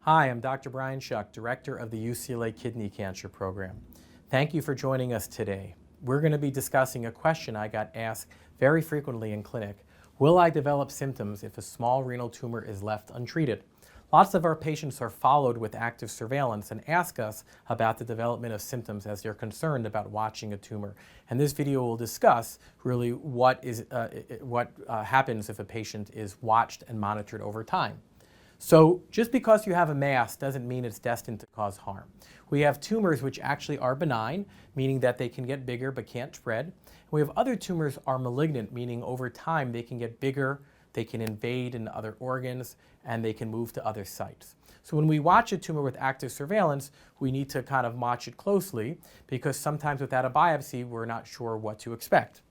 Hi, I'm Dr. Brian Shuch, Director of the UCLA Kidney Cancer Program. Thank you for joining us today. We're going to be discussing a question I got asked very frequently in clinic. Will I develop symptoms if a small renal tumor is left untreated? Lots of our patients are followed with active surveillance and ask us about the development of symptoms as they're concerned about watching a tumor. And this video will discuss really what happens if a patient is watched and monitored over time. So just because you have a mass doesn't mean it's destined to cause harm. We have tumors which actually are benign, meaning that they can get bigger but can't spread. We have other tumors are malignant, meaning over time they can get bigger, they can invade into other organs, and they can move to other sites. So when we watch a tumor with active surveillance, we need to kind of watch it closely because sometimes without a biopsy, we're not sure what to expect.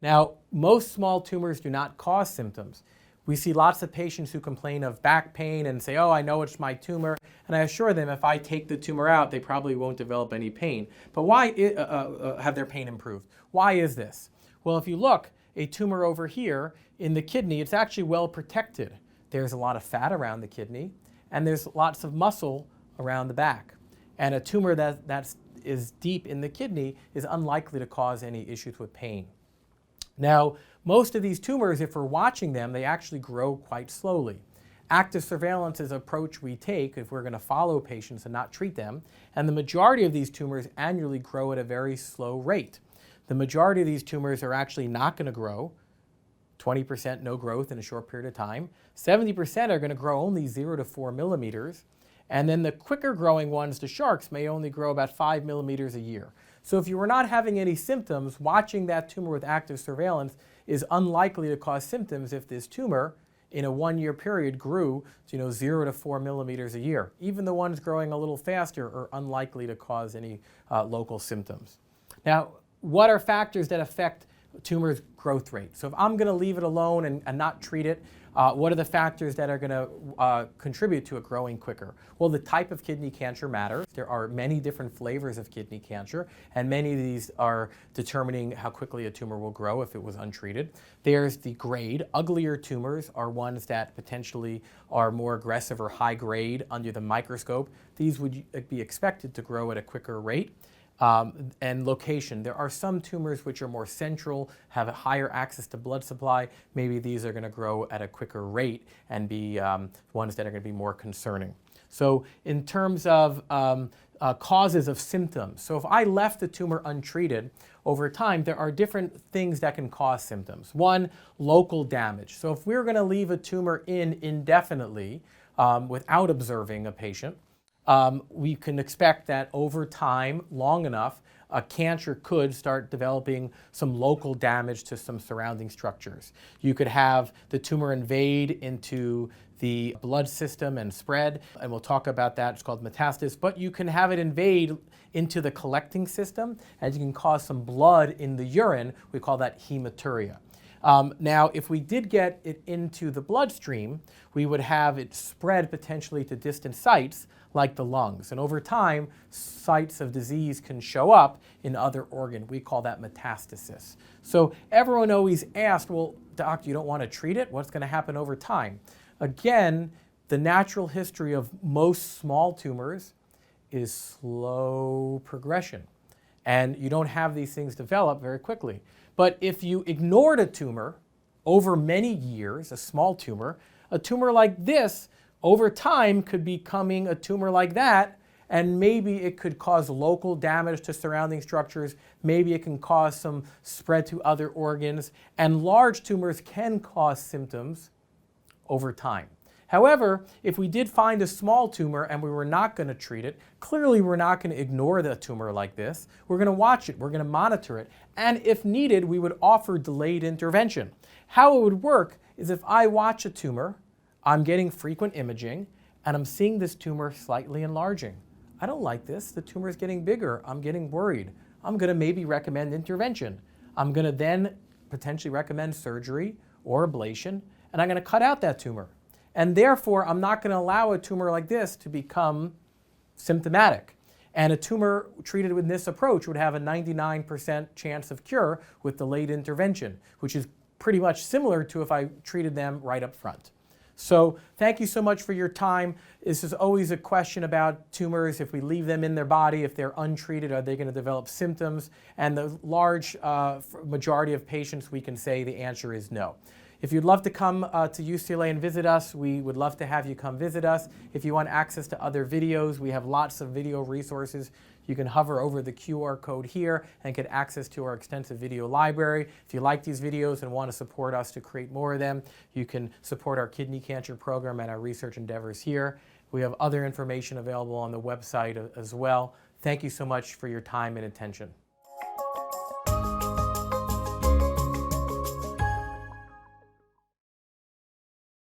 Now, most small tumors do not cause symptoms. We see lots of patients who complain of back pain and say, oh, I know it's my tumor. And I assure them if I take the tumor out, they probably won't develop any pain. But why have their pain improved? Why is this? Well, if you look, a tumor over here in the kidney, it's actually well protected. There's a lot of fat around the kidney, and there's lots of muscle around the back. And a tumor that is deep in the kidney is unlikely to cause any issues with pain. Now, most of these tumors, if we're watching them, they actually grow quite slowly. Active surveillance is an approach we take if we're going to follow patients and not treat them. And the majority of these tumors annually grow at a very slow rate. The majority of these tumors are actually not going to grow. 20% no growth in a short period of time. 70% are going to grow only 0 to 4 millimeters. And then the quicker growing ones, the sharks, may only grow about 5 millimeters a year. So if you were not having any symptoms, watching that tumor with active surveillance is unlikely to cause symptoms if this tumor in a 1-year period grew 0 to 4 millimeters a year. Even the ones growing a little faster are unlikely to cause any local symptoms. Now, what are factors that affect tumor's growth rate? So if I'm going to leave it alone and not treat it, what are the factors that are going to contribute to it growing quicker? Well, the type of kidney cancer matters. There are many different flavors of kidney cancer, and many of these are determining how quickly a tumor will grow if it was untreated. There's the grade. Uglier tumors are ones that potentially are more aggressive or high grade under the microscope. These would be expected to grow at a quicker rate. And location. There are some tumors which are more central, have a higher access to blood supply. Maybe these are going to grow at a quicker rate and be ones that are going to be more concerning. So in terms of causes of symptoms, so if I left the tumor untreated, over time there are different things that can cause symptoms. One, local damage. So if we're going to leave a tumor in indefinitely without observing a patient, we can expect that over time, long enough, a cancer could start developing some local damage to some surrounding structures. You could have the tumor invade into the blood system and spread, and we'll talk about that. It's called metastasis. But you can have it invade into the collecting system, and you can cause some blood in the urine. We call that hematuria. Now, if we did get it into the bloodstream, we would have it spread potentially to distant sites like the lungs. And over time, sites of disease can show up in other organs. We call that metastasis. So everyone always asks, well, doc, you don't want to treat it? What's going to happen over time? Again, the natural history of most small tumors is slow progression. And you don't have these things develop very quickly. But if you ignored a tumor over many years, a small tumor, a tumor like this over time could be becoming a tumor like that, and maybe it could cause local damage to surrounding structures. Maybe it can cause some spread to other organs, and large tumors can cause symptoms over time. However, if we did find a small tumor and we were not going to treat it, clearly we're not going to ignore the tumor like this. We're going to watch it, we're going to monitor it, and if needed, we would offer delayed intervention. How it would work is if I watch a tumor, I'm getting frequent imaging, and I'm seeing this tumor slightly enlarging. I don't like this. The tumor is getting bigger. I'm getting worried. I'm going to maybe recommend intervention. I'm going to then potentially recommend surgery or ablation, and I'm going to cut out that tumor. And therefore, I'm not going to allow a tumor like this to become symptomatic. And a tumor treated with this approach would have a 99% chance of cure with delayed intervention, which is pretty much similar to if I treated them right up front. So thank you so much for your time. This is always a question about tumors. If we leave them in their body, if they're untreated, are they going to develop symptoms? And the large majority of patients, we can say the answer is no. If you'd love to come to UCLA and visit us, we would love to have you come visit us. If you want access to other videos, we have lots of video resources. You can hover over the QR code here and get access to our extensive video library. If you like these videos and want to support us to create more of them, you can support our kidney cancer program and our research endeavors here. We have other information available on the website as well. Thank you so much for your time and attention.